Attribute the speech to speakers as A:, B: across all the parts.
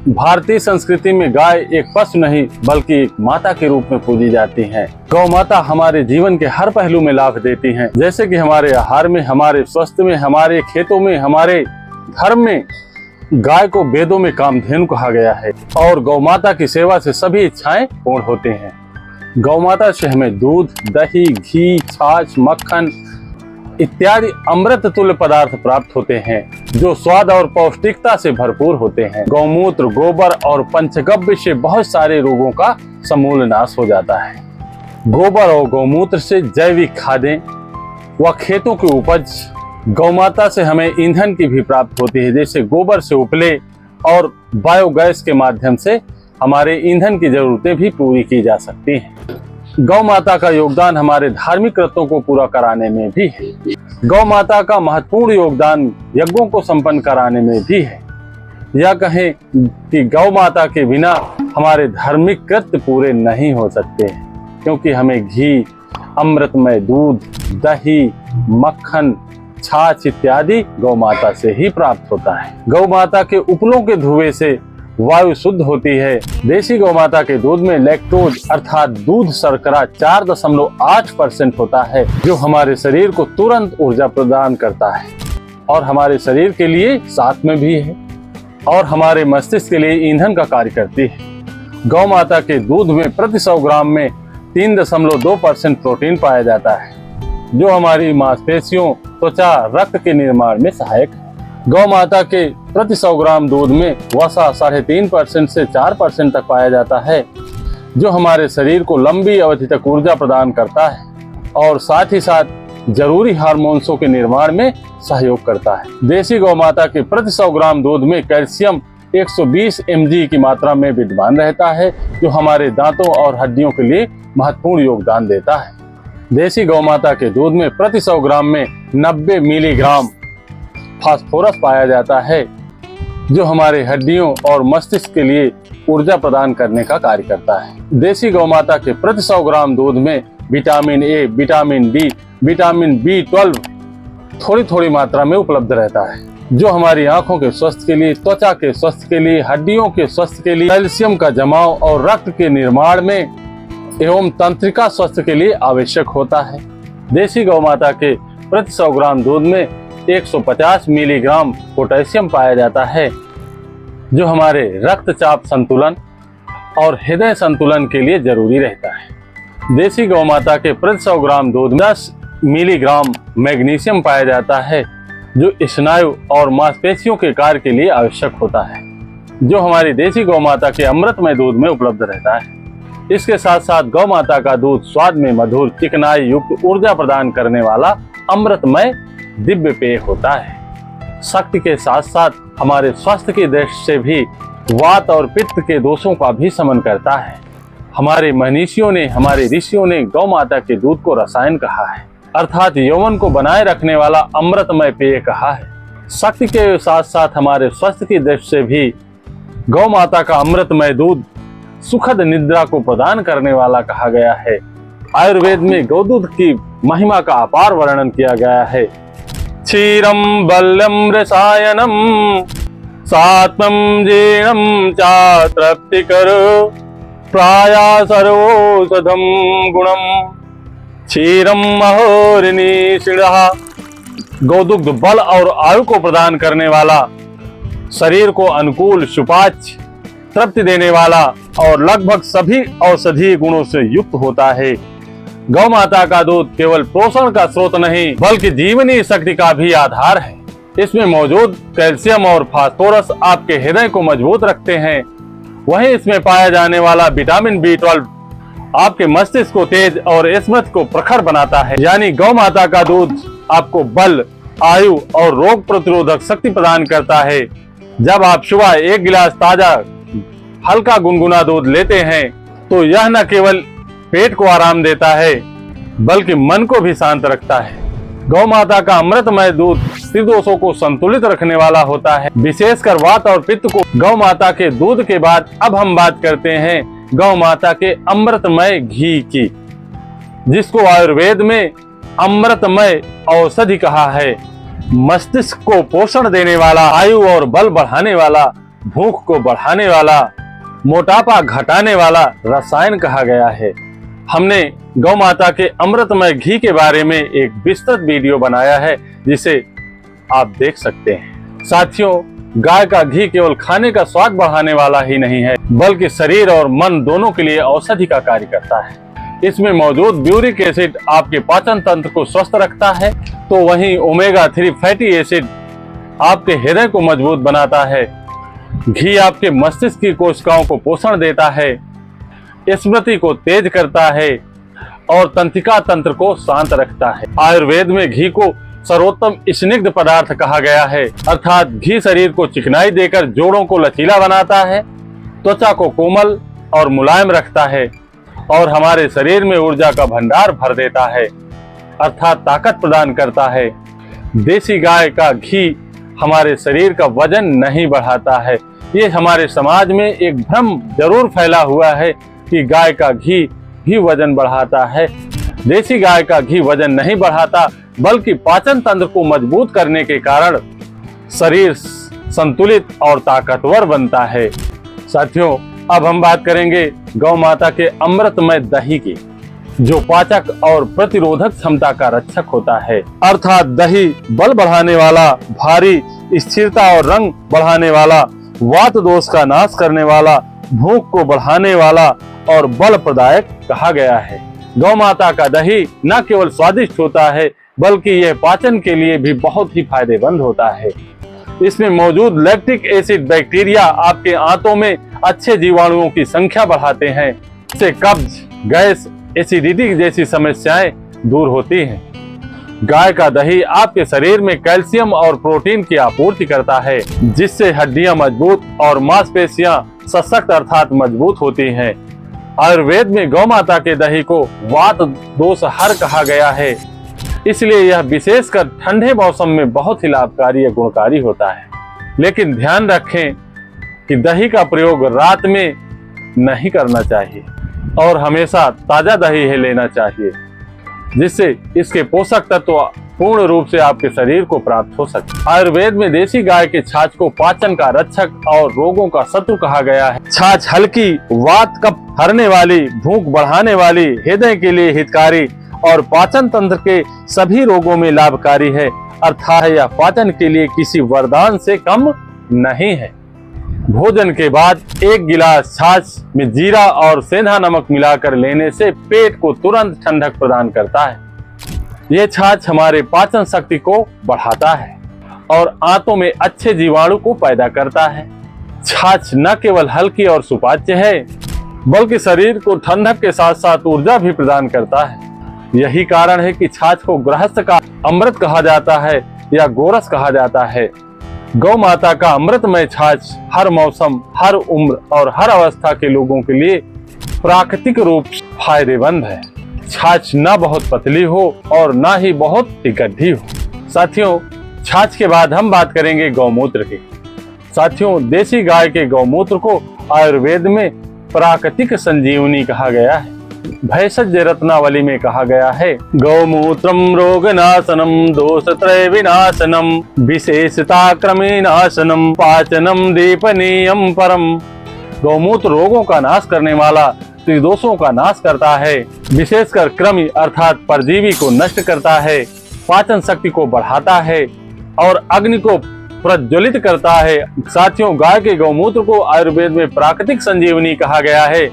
A: भारतीय संस्कृति में गाय एक पशु नहीं बल्कि एक माता के रूप में पूजी जाती है। गौ माता हमारे जीवन के हर पहलू में लाभ देती हैं, जैसे कि हमारे आहार में, हमारे स्वास्थ्य में, हमारे खेतों में, हमारे धर्म में। गाय को वेदों में कामधेनु कहा गया है और गौ माता की सेवा से सभी इच्छाएं पूर्ण होते हैं। गौ माता से हमें दूध, दही, घी, छाछ, मक्खन इत्यादि अमृत तुल्य पदार्थ प्राप्त होते हैं जो स्वाद और पौष्टिकता से भरपूर होते हैं। गौमूत्र, गोबर और पंचगव्य से बहुत सारे रोगों का समूल नाश हो जाता है। गोबर और गौमूत्र से जैविक खादें व खेतों की उपज, गौमाता से हमें ईंधन की भी प्राप्त होती है, जैसे गोबर से उपले और बायोगैस के माध्यम से हमारे ईंधन की जरूरतें भी पूरी की जा सकती हैं। गौ माता का योगदान हमारे धार्मिक कृत्यों को पूरा कराने में भी है। गौ माता का महत्वपूर्ण योगदान यज्ञों को संपन्न कराने में भी है। या कहें कि गौ माता के बिना हमारे धार्मिक कृत्य पूरे नहीं हो सकते, क्योंकि हमें घी, अमृतमय दूध, दही, मक्खन, छाछ इत्यादि गौ माता से ही प्राप्त होता है। गौ माता के उपलों के धुएं से वायु शुद्ध होती है। देसी गौ माता के दूध में लैक्टोज अर्थात दूध शर्करा 4.8% होता है, जो हमारे शरीर को तुरंत ऊर्जा प्रदान करता है और हमारे शरीर के लिए साथ में भी है और हमारे मस्तिष्क के लिए ईंधन का कार्य करती है। गौ माता के दूध में प्रति 100 ग्राम में 3.2% प्रोटीन पाया जाता है, जो हमारी मांसपेशियों, त्वचा, रक्त के निर्माण में सहायक है। गौ माता के प्रति 100 ग्राम दूध में वसा 3.5% से 4% तक पाया जाता है, जो हमारे शरीर को लंबी अवधि तक ऊर्जा प्रदान करता है और साथ ही साथ जरूरी हार्मोन्सों के निर्माण में सहयोग करता है। देसी गौ माता के प्रति 100 ग्राम दूध में कैल्शियम 120 mg की मात्रा में विद्यमान रहता है, जो हमारे दांतों और हड्डियों के लिए महत्वपूर्ण योगदान देता है। देसी गौ माता के दूध में प्रति 100 ग्राम में 90 मिलीग्राम फास्फोरस पाया जाता है, जो हमारे हड्डियों और मस्तिष्क के लिए ऊर्जा प्रदान करने का कार्य करता है। देसी गौ माता के प्रति 100 ग्राम दूध में vitamin A, vitamin D, vitamin B12 थोड़ी थोड़ी मात्रा में उपलब्ध रहता है, जो हमारी आंखों के स्वास्थ्य के लिए, त्वचा के स्वास्थ्य के लिए, हड्डियों के स्वास्थ्य के लिए, कैल्शियम का जमाव और रक्त के निर्माण में एवं तंत्रिका स्वास्थ्य के लिए आवश्यक होता है। देसी गौ माता के प्रति 100 ग्राम दूध में 150 मिलीग्राम पोटेशियम पाया जाता है, जो हमारे रक्तचाप संतुलन और हृदय संतुलन के लिए जरूरी रहता है। देसी गौ माता के प्रति 100 ग्राम दूध में 10 मिलीग्राम मैग्नीशियम पाया जाता है, जो स्नायु और मांसपेशियों के कार्य के लिए आवश्यक होता है, जो हमारी देसी गौ माता के अमृतमय दूध में उपलब्ध रहता है। इसके साथ साथ गौ माता का दूध स्वाद में मधुर, चिकनाई युक्त, ऊर्जा प्रदान करने वाला अमृतमय दिव्य पेय होता है। शक्ति के साथ साथ हमारे स्वास्थ्य की दृष्टि से भी वात और पित्त के दोषों का भी शमन करता है। हमारे मनीषियों ने, हमारे ऋषियों ने गौ माता के दूध को रसायन कहा है, अर्थात यौवन को बनाए रखने वाला अमृतमय पेय कहा है। शक्ति के साथ साथ हमारे स्वास्थ्य की दृष्टि से भी गौ माता का अमृतमय दूध सुखद निद्रा को प्रदान करने वाला कहा गया है। आयुर्वेद में गौदूध की महिमा का अपार वर्णन किया गया है। क्षीरम बल्यम रसायनम सात्मं जीर्णं च तृप्तिकर प्राया सर्वौषधम गुणम क्षीरम महोरनिषिणः। गौदुग्ध बल और आयु को प्रदान करने वाला, शरीर को अनुकूल, सुपाच्य, तृप्ति देने वाला और लगभग सभी औषधीय गुणों से युक्त होता है। गौ माता का दूध केवल पोषण का स्रोत नहीं बल्कि जीवनी शक्ति का भी आधार है। इसमें मौजूद कैल्शियम और फास्फोरस आपके हृदय को मजबूत रखते हैं। वहीं इसमें पाया जाने वाला विटामिन B12 आपके मस्तिष्क को तेज और स्मृति को प्रखर बनाता है। यानी गौ माता का दूध आपको बल, आयु और रोग प्रतिरोधक शक्ति प्रदान करता है। जब आप सुबह 1 गिलास ताजा हल्का गुनगुना दूध लेते हैं तो यह न केवल पेट को आराम देता है बल्कि मन को भी शांत रखता है। गौ माता का अमृतमय दूध त्रिदोषों को संतुलित रखने वाला होता है, विशेषकर वात और पित्त को। गौ माता के दूध के बाद अब हम बात करते हैं गौ माता के अमृतमय घी की, जिसको आयुर्वेद में अमृतमय औषधि कहा है। मस्तिष्क को पोषण देने वाला, आयु और बल बढ़ाने वाला, भूख को बढ़ाने वाला, मोटापा घटाने वाला रसायन कहा गया है। हमने गौ माता के अमृतमय घी के बारे में एक विस्तृत वीडियो बनाया है, जिसे आप देख सकते हैं। साथियों, गाय का घी केवल खाने का स्वाद बढ़ाने वाला ही नहीं है, बल्कि शरीर और मन दोनों के लिए औषधि का कार्य करता है। इसमें मौजूद ब्यूरिक एसिड आपके पाचन तंत्र को स्वस्थ रखता है, तो वहीं ओमेगा 3 फैटी एसिड आपके हृदय को मजबूत बनाता है। घी आपके मस्तिष्क की कोशिकाओं को पोषण देता है, स्मृति को तेज करता है और तंत्रिका तंत्र को शांत रखता है। आयुर्वेद में घी को सर्वोत्तम स्निग्ध पदार्थ कहा गया है, अर्थात घी शरीर को चिकनाई देकर जोड़ों को लचीला बनाता है, त्वचा को कोमल और मुलायम रखता है और हमारे शरीर में ऊर्जा का भंडार भर देता है, अर्थात ताकत प्रदान करता है। देसी गाय का घी हमारे शरीर का वजन नहीं बढ़ाता है। ये हमारे समाज में एक भ्रम जरूर फैला हुआ है कि गाय का घी भी वजन बढ़ाता है। देसी गाय का घी वजन नहीं बढ़ाता, बल्कि पाचन तंत्र को मजबूत करने के कारण शरीर संतुलित और ताकतवर बनता है। साथियों, अब हम बात करेंगे गौ माता के अमृतमय दही की, जो पाचक और प्रतिरोधक क्षमता का रक्षक होता है। अर्थात दही बल बढ़ाने वाला, भारी, स्थिरता और रंग बढ़ाने वाला, वात दोष का नाश करने वाला, भूख को बढ़ाने वाला और बल प्रदायक कहा गया है। गौ माता का दही न केवल स्वादिष्ट होता है, बल्कि यह पाचन के लिए भी बहुत ही फायदेमंद होता है। इसमें मौजूद लैक्टिक एसिड बैक्टीरिया आपके आंतों में अच्छे जीवाणुओं की संख्या बढ़ाते हैं। इससे कब्ज, गैस, एसिडिटी जैसी समस्याएं दूर होती हैं। गाय का दही आपके शरीर में कैल्शियम और प्रोटीन की आपूर्ति करता है, जिससे हड्डियां मजबूत और मांसपेशियां सशक्त अर्थात मजबूत होती हैं। आयुर्वेद में गौ माता के दही को वात दोषहर कहा गया है, इसलिए यह विशेषकर ठंडे मौसम में बहुत ही लाभकारी या गुणकारी होता है। लेकिन ध्यान रखें कि दही का प्रयोग रात में नहीं करना चाहिए और हमेशा ताजा दही ही लेना चाहिए, जिससे इसके पोषक तत्व पूर्ण रूप से आपके शरीर को प्राप्त हो सके। आयुर्वेद में देसी गाय के छाछ को पाचन का रक्षक और रोगों का शत्रु कहा गया है। छाछ हल्की, वात कफ हरने वाली, भूख बढ़ाने वाली, हृदय के लिए हितकारी और पाचन तंत्र के सभी रोगों में लाभकारी है। अर्थात यह पाचन के लिए किसी वरदान से कम नहीं है। भोजन के बाद 1 गिलास छाछ में जीरा और सेंधा नमक मिलाकर लेने से पेट को तुरंत ठंडक प्रदान करता है। यह छाछ हमारे पाचन शक्ति को बढ़ाता है और आंतों में अच्छे जीवाणु को पैदा करता है। छाछ न केवल हल्की और सुपाच्य है, बल्कि शरीर को ठंडक के साथ साथ ऊर्जा भी प्रदान करता है। यही कारण है कि छाछ को गृहस्थ का अमृत कहा जाता है या गोरस कहा जाता है। गौ माता का अमृतमय छाछ हर मौसम, हर उम्र और हर अवस्था के लोगों के लिए प्राकृतिक रूप से फायदेमंद है। छाछ न बहुत पतली हो और न ही बहुत गड्ढी हो। साथियों, छाछ के बाद हम बात करेंगे गौमूत्र की। साथियों, देसी गाय के गौमूत्र को आयुर्वेद में प्राकृतिक संजीवनी कहा गया है। भैषज रत्नावली में कहा गया है, गौमूत्रम रोग नाशनम दोषत्रय विनाशनम विशेषता क्रमे नाशनम पाचनम दीपनीयम परम। गौमूत्र रोगों का नाश करने वाला, त्रिदोषों का नाश करता है, विशेषकर कृमि अर्थात परजीवी को नष्ट करता है, पाचन शक्ति को बढ़ाता है और अग्नि को प्रज्वलित करता है। साथियों, गाय के गौमूत्र को आयुर्वेद में प्राकृतिक संजीवनी कहा गया है,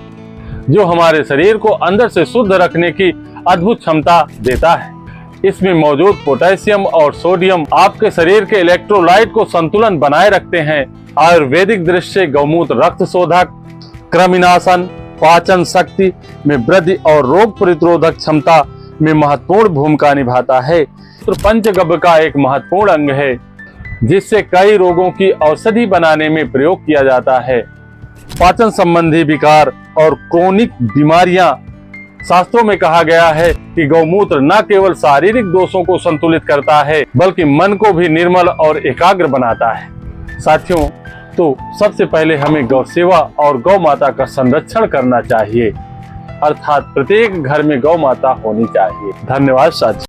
A: जो हमारे शरीर को अंदर से शुद्ध रखने की अद्भुत क्षमता देता है। इसमें मौजूद पोटेशियम और सोडियम आपके शरीर के इलेक्ट्रोलाइट को संतुलन बनाए रखते हैं। आयुर्वेदिक दृष्टि से गौमूत्र रक्त शोधक, कृमिनाशन, पाचन शक्ति में वृद्धि और रोग प्रतिरोधक क्षमता में महत्वपूर्ण भूमिका निभाता है। तो पंचगव्य का एक महत्वपूर्ण अंग है, जिससे कई रोगों की औषधि बनाने में प्रयोग किया जाता है। पाचन संबंधी विकार और क्रोनिक बीमारियां, शास्त्रों में कहा गया है कि गौमूत्र न केवल शारीरिक दोषों को संतुलित करता है, बल्कि मन को भी निर्मल और एकाग्र बनाता है। साथियों, तो सबसे पहले हमें गौ सेवा और गौ माता का संरक्षण करना चाहिए, अर्थात प्रत्येक घर में गौ माता होनी चाहिए। धन्यवाद साथियों।